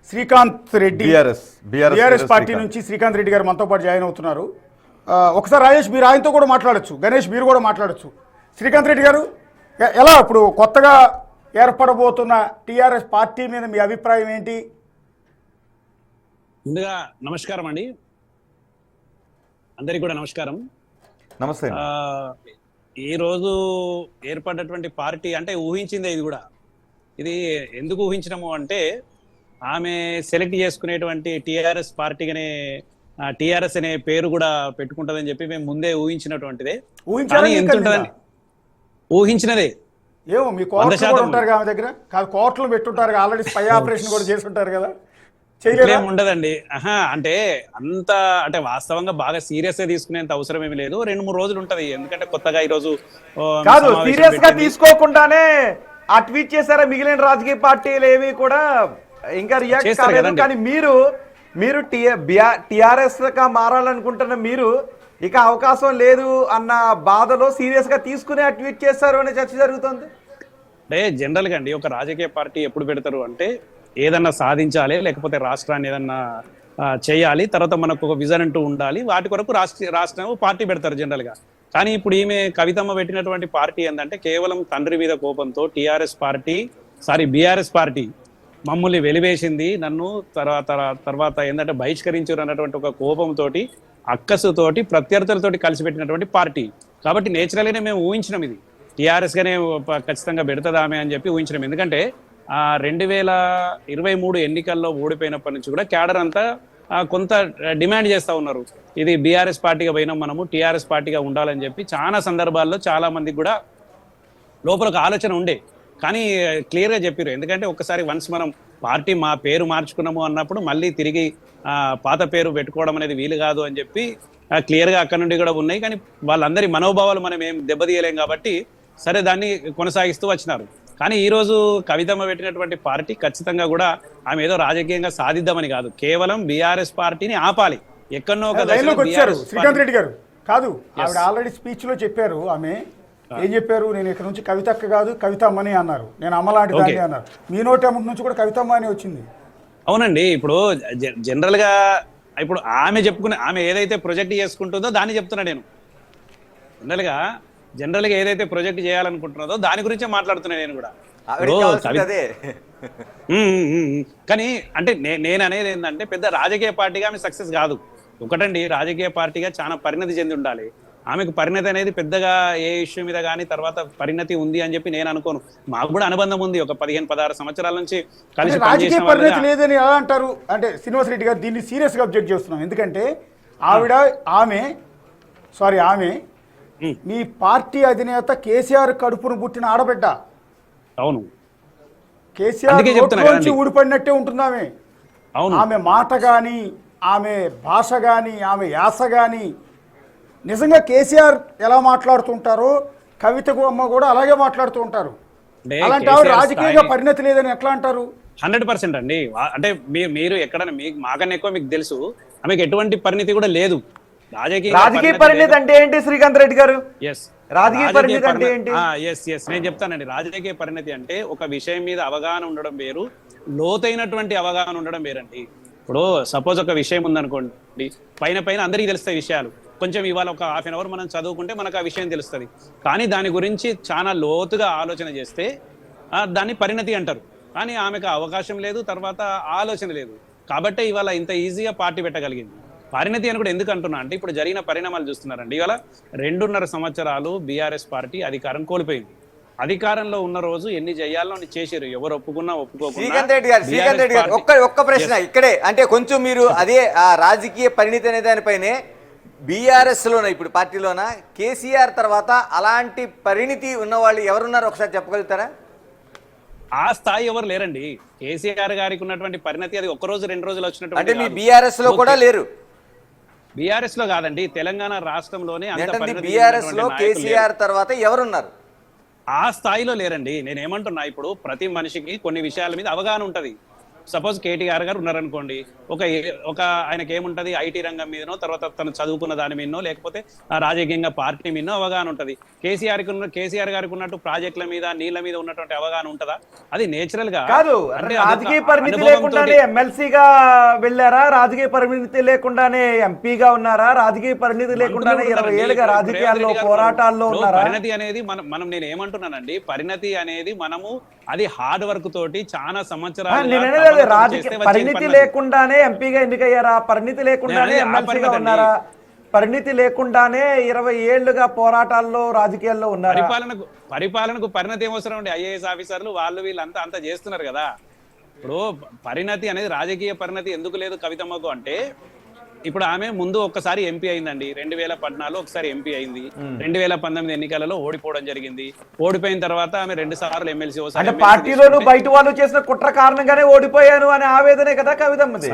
Srikanth Reddy BRS party నుంచి శ్రీకాంత్ రెడ్డి గారు మనతో పాటు జాయిన్ అవుతున్నారు. ఒకసారి రాజేష్ మీరు ఆయనతో కూడా మాట్లాడచ్చు, గణేష్ మీరు కూడా మాట్లాడచ్చు. శ్రీకాంత్ రెడ్డి గారు, ఎలా ఇప్పుడు కొత్తగా ఏర్పడబోతున్న టీఆర్ఎస్ పార్టీ మీద మీ అభిప్రాయం ఏంటి? ముందుగా నమస్కారం అండి, అందరికీ కూడా నమస్కారం. నమస్తే. ఈ రోజు ఏర్పడినటువంటి పార్టీ అంటే ఊహించిందే. ఇది ఎందుకు ఊహించినాము అంటే, ఆమె సెలెక్ట్ చేసుకునేటువంటి టీఆర్ఎస్ పార్టీగానే టీఆర్ఎస్ అనే పేరు కూడా పెట్టుకుంటుందని చెప్పి మేము ముందే ఊహించినటువంటిదే. ఊహించినదే. ఏమో మీ కోర్టులు ఉంటారు ఆమె దగ్గర, కాదు కోర్టులు పెట్టుంటారు, ఆల్రెడీ స్పై ఆపరేషన్ కూడా చేసి ఉంటారు కదా. ఉండదండి. అంటే అంత అంటే వాస్తవంగా బాగా సీరియస్ గా తీసుకునేంత అవసరం ఏమి లేదు. 2-3 రోజులు ఉంటది. ఎందుకంటే కొత్తగా ఈ రోజు కాదు, సీరియస్ గా తీసుకోకుండానే ఆ ట్వీట్ చేశారా మిగిలిన రాజకీయ పార్టీలు ఏవి కూడా ఇంకా రియాక్ట్ కాలేదు. కానీ మీరు టిఆర్ఎస్ గా మారాలనుకుంటున్న మీరు ఇక అవకాశం లేదు అన్న బాధలో సీరియస్ గా తీసుకునే ఆ ట్వీట్ చేశారు అనే చర్చ జరుగుతుంది. అంటే జనరల్ గా అండి, ఒక రాజకీయ పార్టీ ఎప్పుడు పెడతారు అంటే, ఏదన్నా సాధించాలి, లేకపోతే రాష్ట్రాన్ని ఏదన్నా చేయాలి, తర్వాత మనకు ఒక విజన్ అంటూ ఉండాలి, వాటి కొరకు రాష్ట్రం పార్టీ పెడతారు జనరల్ గా. కానీ ఇప్పుడు ఈమె కవితమ్మ పెట్టినటువంటి పార్టీ ఏంటంటే, కేవలం తండ్రి మీద కోపంతో బీఆర్ఎస్ పార్టీ మమ్మల్ని వెలివేసింది, నన్ను తర్వాత ఏంటంటే బహిష్కరించారు అన్నటువంటి ఒక కోపంతో, అక్కసుతోటి, ప్రత్యర్థులతోటి కలిసి పెట్టినటువంటి పార్టీ. కాబట్టి నేచురల్గానే మేము ఊహించినాం ఇది టీఆర్ఎస్ గానే ఖచ్చితంగా పెడతదామే అని చెప్పి ఊహించినాం. ఎందుకంటే 2023 ఎన్నికల్లో ఓడిపోయినప్పటి నుంచి కూడా క్యాడర్ అంతా కొంత డిమాండ్ చేస్తూ ఉన్నారు, ఇది బీఆర్ఎస్ పార్టీగా పోయినాం, మనము టీఆర్ఎస్ పార్టీగా ఉండాలని చెప్పి చాలా సందర్భాల్లో చాలా మందికి కూడా లోపల ఒక ఆలోచన ఉండే. కానీ క్లియర్గా చెప్పారు, ఎందుకంటే ఒకసారి వన్స్ మనం పార్టీ మా పేరు మార్చుకున్నాము అన్నప్పుడు మళ్ళీ తిరిగి పాత పేరు పెట్టుకోవడం అనేది వీలు కాదు అని చెప్పి క్లియర్గా అక్కడ నుండి కూడా ఉన్నాయి. కానీ వాళ్ళందరి మనోభావాలు మనం ఏం దెబ్బతీయలేం కాబట్టి సరే దాన్ని కొనసాగిస్తూ వచ్చినారు. కానీ ఈరోజు కవితమ్మ పెట్టినటువంటి పార్టీ ఖచ్చితంగా కూడా ఆమె ఏదో రాజకీయంగా సాధిద్దామని కాదు, కేవలం బీఆర్ఎస్ పార్టీని ఆపాలి. ఎక్కడనో శ్రీకాంత్ రెడ్డి గారు కాదు, ఆవిడ ఆల్రెడీ స్పీచ్ లో చెప్పారు. ఆమె ఏం చెప్పారు? నేను ఇక్కడ నుంచి కవితక్క కాదు కవితమ్మని అన్నారు, నేను అమ్మలాంటి దాన్ని అన్నారు. మీ నోటి అమ్మటి నుంచి కూడా కవితమ్మ అని వచ్చింది. అవునండి. ఇప్పుడు జనరల్ గా ఇప్పుడు ఆమె ఏదైతే ప్రొజెక్ట్ చేసుకుంటుందో దాన్ని చెప్తున్నా నేను. జనరల్ గా ఏదైతే ప్రొజెక్ట్ చేయాలనుకుంటున్నదో దాని గురించే మాట్లాడుతున్నా నేను కూడా. కానీ అంటే నేను అనేది ఏంటంటే, పెద్ద రాజకీయ పార్టీగా ఆమె సక్సెస్ కాదు. ఒకటండి, రాజకీయ పార్టీగా చాలా పరిణతి చెంది ఉండాలి. ఆమెకు పరిణతి అనేది పెద్దగా ఏ ఇష్యూ మీద కానీ తర్వాత పరిణతి ఉంది అని చెప్పి నేను అనుకోను. మాకు కూడా అనుబంధం ఉంది, ఒక 15-16 సంవత్సరాల నుంచి కలిసి రాజకీయ పరిణతి లేదని ఎలా అంటారు అంటే, శ్రీనివాస్ రెడ్డి గారు దీన్ని సీరియస్ గా అబ్జెక్ట్ చేస్తున్నాం. ఎందుకంటే ఆమె మీ పార్టీ అధినేత కేసీఆర్ కడుపును పుట్టిన ఆడబిడ్డ. అవును, కేసీఆర్ నుంచి ఊడిపడినట్టే ఉంటుంది ఆమె. ఆమె మాట కానీ, ఆమె భాష కానీ, ఆమె యాస కానీ, నిజంగా కేసీఆర్ ఎలా మాట్లాడుతుంటారో కవితకు అమ్మ కూడా అలాగే మాట్లాడుతూ ఉంటారు. అలాంటి రాజకీయంగా పరిణతి లేదని ఎట్లా అంటారు? 100% అండి. అంటే మీరు ఎక్కడైనా మాకన్నా ఎక్కువ మీకు తెలుసు, ఆమెకు ఎటువంటి పరిణతి కూడా లేదు. రాజకీయ పరిణతి అంటే ఏంటి శ్రీకాంత్ రెడ్డి గారు? రాజకీయ పరిణతి అంటే ఏంటి? నేను చెప్తానండి. రాజకీయ పరిణతి అంటే ఒక విషయం మీద అవగాహన ఉండడం వేరు, లోతైనటువంటి అవగాహన ఉండడం వేరండి. ఇప్పుడు సపోజ్ ఒక విషయం ఉందనుకోండి, పైన అందరికీ తెలుస్తాయి విషయాలు. కొంచెం ఇవాళ ఒక హాఫ్ అన్ అవర్ మనం చదువుకుంటే మనకు ఆ విషయం తెలుస్తుంది. కానీ దాని గురించి చాలా లోతుగా ఆలోచన చేస్తే దాన్ని పరిణతి అంటారు. కానీ ఆమెకు అవకాశం లేదు, తర్వాత ఆలోచన లేదు. కాబట్టే ఇవాళ ఇంత ఈజీగా పార్టీ పెట్టగలిగింది. పరిణతి అని కూడా ఎందుకు అంటున్నా అంటే, ఇప్పుడు జరిగిన పరిణామాలు చూస్తున్నారండి. ఇవాళ 2.5 సంవత్సరాలు బీఆర్ఎస్ పార్టీ అధికారం కోల్పోయింది. అధికారంలో ఉన్న రోజు ఎన్ని చేయాలో చేశారు, ఎవరు ఒప్పుకున్నా ఒప్పుకోకుండా. శ్రీకాంత్ రెడ్డి గారు ఒక్క ప్రశ్న ఇక్కడే, అంటే కొంచెం మీరు అదే రాజకీయ పరిణతి అనే దానిపైనే, బీఆర్ఎస్ లోన ఇప్పుడు పార్టీలోన కేసీఆర్ తర్వాత అలాంటి పరిణతి ఉన్న వాళ్ళు ఎవరున్నారు ఒకసారి చెప్పగలుగుతారా? ఆ స్థాయి ఎవరు లేరండి. కేసీఆర్ గారికి ఉన్నటువంటి పరిణతి అది 1 రోజు 2 రోజులు వచ్చినట్టు. అంటే మీ బీఆర్ఎస్ లో కూడా లేరు? బీఆర్ఎస్ లో కాదండి, తెలంగాణ రాష్ట్రంలోనే బీఆర్ఎస్ లో కేసీఆర్ తర్వాత ఎవరున్నారు? ఆ స్థాయిలో లేరండి. నేనేమంటున్నా, ఇప్పుడు ప్రతి మనిషికి కొన్ని విషయాల మీద అవగాహన ఉంటది. సపోజ్ కేటీఆర్ గారు ఉన్నారనుకోండి, ఒక ఆయనకి ఏముంటది, ఐటీ రంగం మీదనో తర్వాత తను చదువుకున్న దాని మీదనో లేకపోతే రాజకీయంగా పార్టీ మీదనో అవగాహన ఉంటది. కేసీఆర్ గారికి ఉన్నట్టు ప్రాజెక్టుల మీద నీళ్ల మీద ఉన్నటువంటి అవగాహన ఉంటదా? అది నేచురల్ గా కాదు. రాజకీయ పరిణితి లేకుండానే ఎమ్మెల్సీగా వెళ్ళారా, రాజకీయ పరిణితి లేకుండానే ఎంపీగా ఉన్నారా, రాజకీయ పరిణితి లేకుండానే 20 ఏళ్ళుగా రాజకీయాల్లో పోరాటాల్లో ఉన్నారా? పరిణతి అనేది మనం నేను ఏమంటున్నానండి, పరిణతి అనేది మనము అది హార్డ్ వర్క్ తోటి చాలా సంవత్సరాలు పరిణితి లేకుండానే ఎంపీగా ఎన్నికయ్యారా, పరిణితి లేకుండానే ఎమ్మెల్సీగా ఉన్నారా, పరిణితి లేకుండానే 20 ఏళ్లుగా పోరాటాల్లో రాజకీయాల్లో ఉన్నారు. పరిపాలనకు పరిణతి ఏమవసరం అండి? ఐఏఎస్ ఆఫీసర్లు వాళ్ళు వీళ్ళంతా అంతా చేస్తున్నారు కదా. ఇప్పుడు పరిణతి అనేది రాజకీయ పరిణతి ఎందుకు లేదు కవితమ్మకు అంటే, ఇప్పుడు ఆమె ముందు ఒక్కసారి ఎంపీ అయిందండి, 2014 ఒకసారి ఎంపీ అయింది, 2019 ఎన్నికలలో ఓడిపోవడం జరిగింది. ఓడిపోయిన తర్వాత ఆమె 2 సార్లు ఎమ్మెల్సీ. అంటే పార్టీలోను బయట వాళ్ళు చేసిన కుట్ర కారణంగానే ఓడిపోయాను అనే ఆవేదనే కదా కవితమ్మది.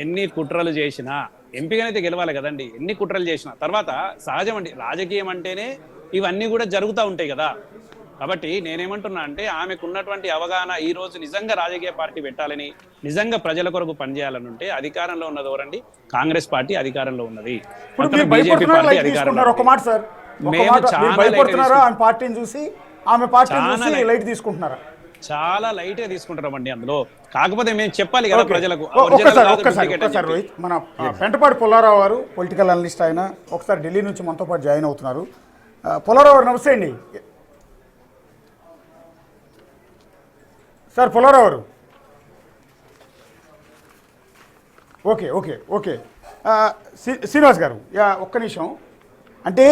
ఎన్ని కుట్రలు చేసినా ఎంపీగానైతే గెలవాలి కదండి. ఎన్ని కుట్రలు చేసినా తర్వాత సహజం అండి, రాజకీయం అంటేనే ఇవన్నీ కూడా జరుగుతూ ఉంటాయి కదా. కాబట్టి నేనేమంటున్నా అంటే, ఆమెకు ఉన్నటువంటి అవగాహన ఈ రోజు నిజంగా రాజకీయ పార్టీ పెట్టాలని, నిజంగా ప్రజల కొరకు పనిచేయాలని ఉంటే అధికారంలో ఉన్నది ఎవరండి? కాంగ్రెస్ పార్టీ అధికారంలో ఉన్నది. బీజేపీ పార్టీ అధికారంలో. ఒక మాట సార్, పార్టీని చూసి ఆమె పార్టీని లైట్ తీసుకుంటున్నారా? చాలా లైట్ గా తీసుకుంటామండి అందులో. కాకపోతే మేము చెప్పాలి కదా ప్రజలకు. ఒక్కసారి రోహిత్, మన పెంటపాటి పుల్లారావు గారు పొలిటికల్ అనలిస్ట్, ఆయన ఒకసారి ఢిల్లీ నుంచి మనతో పాటు జాయిన్ అవుతున్నారు. పుల్లారావు గారు నమస్తే అండి. సార్ పుల్లారావు గారు, ఓకే ఓకే ఓకే శ్రీనివాస్ గారు, ఒక్క నిమిషం. అంటే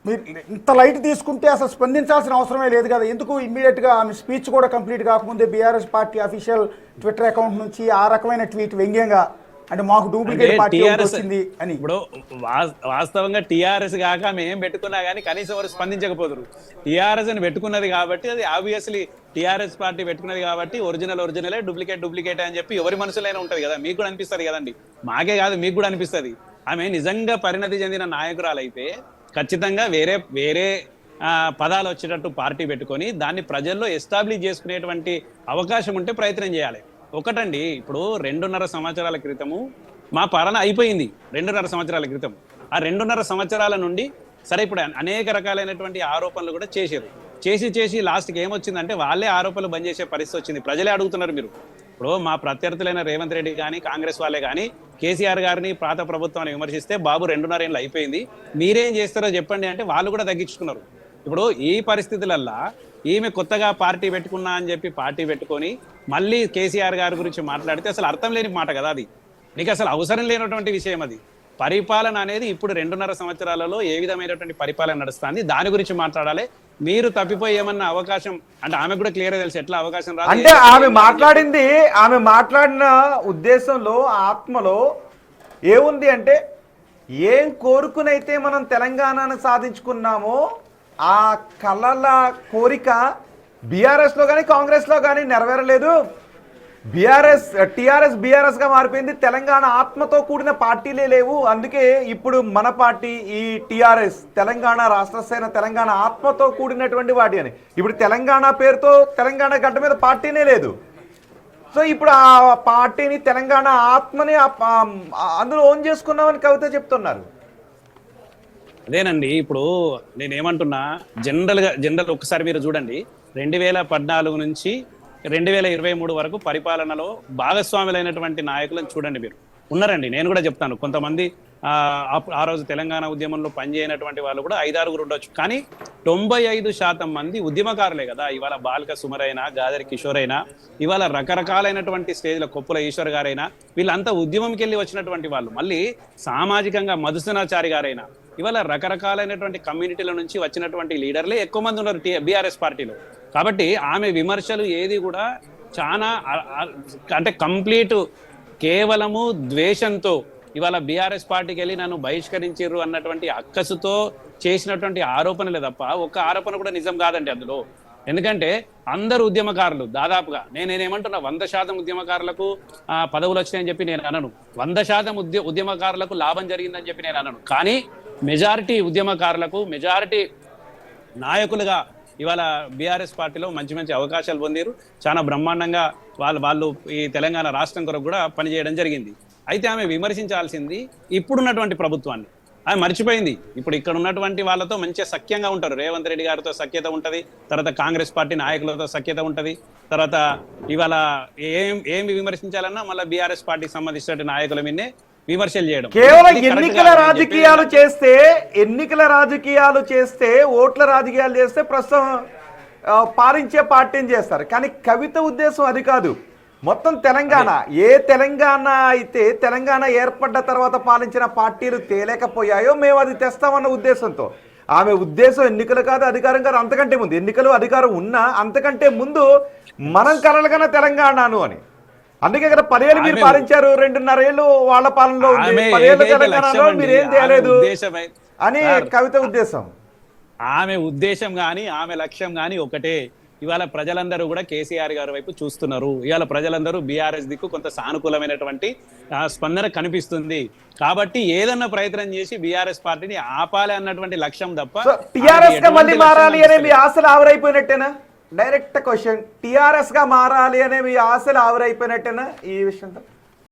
మీరు ఇంత లైట్ తీసుకుంటే అసలు స్పందించాల్సిన అవసరమే లేదు కదా. ఎందుకు ఇమ్మీడియట్గా ఆమె స్పీచ్ కూడా కంప్లీట్ కాకముందే BRS party official Twitter account నుంచి ఆ రకమైన ట్వీట్ వ్యంగ్యంగా, అంటే మాకు డూప్లికేట్ పార్టీ వచ్చింది అని. ఇప్పుడు వాస్తవంగా టీఆర్ఎస్ కాక ఆమె ఏం పెట్టుకున్నా కానీ కనీసం ఎవరు స్పందించకపోతారు. టీఆర్ఎస్ అని పెట్టుకున్నది కాబట్టి, అది ఆబ్వియస్లీ టీఆర్ఎస్ పార్టీ పెట్టుకున్నది కాబట్టి ఒరిజినలే, డూప్లికేట్ అని చెప్పి ఎవరి మనసులైనా ఉంటది కదా. మీకు కూడా అనిపిస్తుంది కదండి, మాకే కాదు మీకు కూడా అనిపిస్తుంది. ఆమె నిజంగా పరిణతి చెందిన నాయకురాలైతే ఖచ్చితంగా వేరే పదాలు వచ్చేటట్టు పార్టీ పెట్టుకొని దాన్ని ప్రజల్లో ఎస్టాబ్లిష్ చేసుకునేటువంటి అవకాశం ఉంటే ప్రయత్నం చేయాలి. ఒకటండి, ఇప్పుడు 2.5 సంవత్సరాల క్రితము మా పాలన అయిపోయింది. 2.5 సంవత్సరాల క్రితం, ఆ 2.5 సంవత్సరాల నుండి సరే ఇప్పుడు అనేక రకాలైనటువంటి ఆరోపణలు కూడా చేసి లాస్ట్కి ఏమొచ్చిందంటే వాళ్ళే ఆరోపణలు బంద్ చేసే పరిస్థితి వచ్చింది. ప్రజలే అడుగుతున్నారు. మీరు ఇప్పుడు మా ప్రత్యర్థులైన రేవంత్ రెడ్డి కానీ కాంగ్రెస్ వాళ్ళే కానీ కేసీఆర్ గారిని పాత ప్రభుత్వాన్ని విమర్శిస్తే బాబు 2.5 ఏళ్ళు అయిపోయింది, మీరేం చేస్తారో చెప్పండి అంటే వాళ్ళు కూడా తగ్గించుకున్నారు. ఇప్పుడు ఈ పరిస్థితులల్లా ఈమె కొత్తగా పార్టీ పెట్టుకున్నా అని చెప్పి పార్టీ పెట్టుకొని మళ్ళీ కేసీఆర్ గారి గురించి మాట్లాడితే అసలు అర్థం లేని మాట కదా. అది నీకు అసలు అవసరం లేనటువంటి విషయం. అది పరిపాలన అనేది ఇప్పుడు 2.5 సంవత్సరాలలో ఏ విధమైనటువంటి పరిపాలన నడుస్తుంది, దాని గురించి మాట్లాడాలి. మీరు తప్పిపోయి ఏమన్నా అవకాశం అంటే ఆమె కూడా క్లియర్ తెలుసు ఎట్లా అవకాశం రాదు. అంటే ఆమె మాట్లాడిన ఉద్దేశంలో ఆత్మలో ఏముంది అంటే, ఏం కోరుకునైతే మనం తెలంగాణను సాధించుకున్నామో ఆ కళల కోరిక బీఆర్ఎస్లో కానీ కాంగ్రెస్లో కానీ నెరవేరలేదు. టీఆర్ఎస్ గా మారిపోయింది. తెలంగాణ ఆత్మతో కూడిన పార్టీలే లేవు. అందుకే ఇప్పుడు మన పార్టీ ఈ టీఆర్ఎస్, తెలంగాణ రాష్ట్ర సేన, తెలంగాణ ఆత్మతో కూడినటువంటి వాటి అని. ఇప్పుడు తెలంగాణ పేరుతో తెలంగాణ గడ్డ మీద పార్టీనే లేదు. సో ఇప్పుడు ఆ పార్టీని, తెలంగాణ ఆత్మని అందులో ఓన్ చేసుకున్నామని కవిత చెప్తున్నారు. అదేనండి, ఇప్పుడు నేనేమంటున్నా, జనరల్ ఒకసారి మీరు చూడండి, 2014 నుంచి 2023 వరకు పరిపాలనలో భాగస్వాములైనటువంటి నాయకులను చూడండి. మీరు ఉన్నారండి, నేను కూడా చెప్తాను. కొంతమంది ఆ రోజు తెలంగాణ ఉద్యమంలో పనిచేయనటువంటి వాళ్ళు కూడా 5-6 ఉండొచ్చు, కానీ 95% మంది ఉద్యమకారులే కదా. ఇవాళ బాల్క సుమరైనా, గాదరి కిషోర్ అయినా, ఇవాళ రకరకాలైనటువంటి స్టేజ్ల కొప్పుల ఈశ్వర్ గారైనా, వీళ్ళంతా ఉద్యమంకి వెళ్ళి వచ్చినటువంటి వాళ్ళు. మళ్ళీ సామాజికంగా మధుసూనాచారి గారైనా, ఇవాళ రకరకాలైనటువంటి కమ్యూనిటీల నుంచి వచ్చినటువంటి లీడర్లే ఎక్కువ మంది ఉన్నారు బీఆర్ఎస్ పార్టీలో. కాబట్టి ఆమె విమర్శలు ఏది కూడా చాలా అంటే కంప్లీట్ కేవలము ద్వేషంతో, ఇవాళ బీఆర్ఎస్ పార్టీకి వెళ్ళి నన్ను బహిష్కరించారు అన్నటువంటి అక్కసుతో చేసినటువంటి ఆరోపణలే తప్ప ఒక్క ఆరోపణ కూడా నిజం కాదండి అందులో. ఎందుకంటే అందరు ఉద్యమకారులు దాదాపుగా, నేనేమంటున్నా, 100% ఉద్యమకారులకు పదవులు వచ్చినాయని చెప్పి నేను అనను, 100% ఉద్యమకారులకు లాభం జరిగిందని చెప్పి నేను అనను. కానీ మెజారిటీ ఉద్యమకారులకు, మెజారిటీ నాయకులుగా ఇవాళ బీఆర్ఎస్ పార్టీలో మంచి మంచి అవకాశాలు పొందారు. చాలా బ్రహ్మాండంగా వాళ్ళు ఈ తెలంగాణ రాష్ట్రం కొరకు కూడా పనిచేయడం జరిగింది. అయితే ఆమె విమర్శించాల్సింది ఇప్పుడున్నటువంటి ప్రభుత్వాన్ని. ఆమె మర్చిపోయింది ఇప్పుడు ఇక్కడ ఉన్నటువంటి వాళ్ళతో మంచిగా సఖ్యంగా ఉంటారు. రేవంత్ రెడ్డి గారితో సఖ్యత ఉంటది, తర్వాత కాంగ్రెస్ పార్టీ నాయకులతో సఖ్యత ఉంటది, తర్వాత ఇవాళ ఏమి విమర్శించాలన్నా మళ్ళీ బీఆర్ఎస్ పార్టీకి సంబంధించిన నాయకుల మీదనే విమర్శలు చేయడం. కేవలం ఎన్నికల రాజకీయాలు చేస్తే ఓట్ల రాజకీయాలు చేస్తే ప్రస్తుతం పాలించే పార్టీని చేస్తారు. కానీ కవిత ఉద్దేశం అది కాదు. మొత్తం తెలంగాణ, ఏ తెలంగాణ అయితే తెలంగాణ ఏర్పడ్డ తర్వాత పాలించిన పార్టీలు తేలేకపోయాయో మేము అది తెస్తామన్న ఉద్దేశంతో. ఆమె ఉద్దేశం ఎన్నికలు కాదు, అధికారం కాదు, అంతకంటే ముందు ఎన్నికలు అధికారం ఉన్నా అంతకంటే ముందు మనం కలలుగన్న తెలంగాణను అని. అందుకే కదా 10 ఏళ్ళు మీరు పాలించారు, 2.5 ఏళ్ళు వాళ్ళ పాలనలో ఉంది, 10 ఏళ్ళు తెలంగాణలో మీరేం తేలేదు అని కవిత ఉద్దేశం. ఆమె ఉద్దేశం గాని ఆమె లక్ష్యం గాని ఒకటే. ఇవాళ ప్రజలందరూ కూడా కేసీఆర్ గారి వైపు చూస్తున్నారు. ఇవాళ ప్రజలందరూ బీఆర్ఎస్ దిక్కు కొంత సానుకూలమైనటువంటి స్పందన కనిపిస్తుంది. కాబట్టి ఏదన్నా ప్రయత్నం చేసి బీఆర్ఎస్ పార్టీని ఆపాలి అన్నటువంటి లక్ష్యం తప్ప టిఆర్ఎస్ గా మళ్ళీ మారాలి అనే మీ ఆశలు ఆవిరైపోయినట్టేనా? డైరెక్ట్ క్వశ్చన్, టిఆర్ఎస్ గా మారాలి అనే మీ ఆశలు ఆవిరైపోయినట్టేనా ఈ విషయంతో?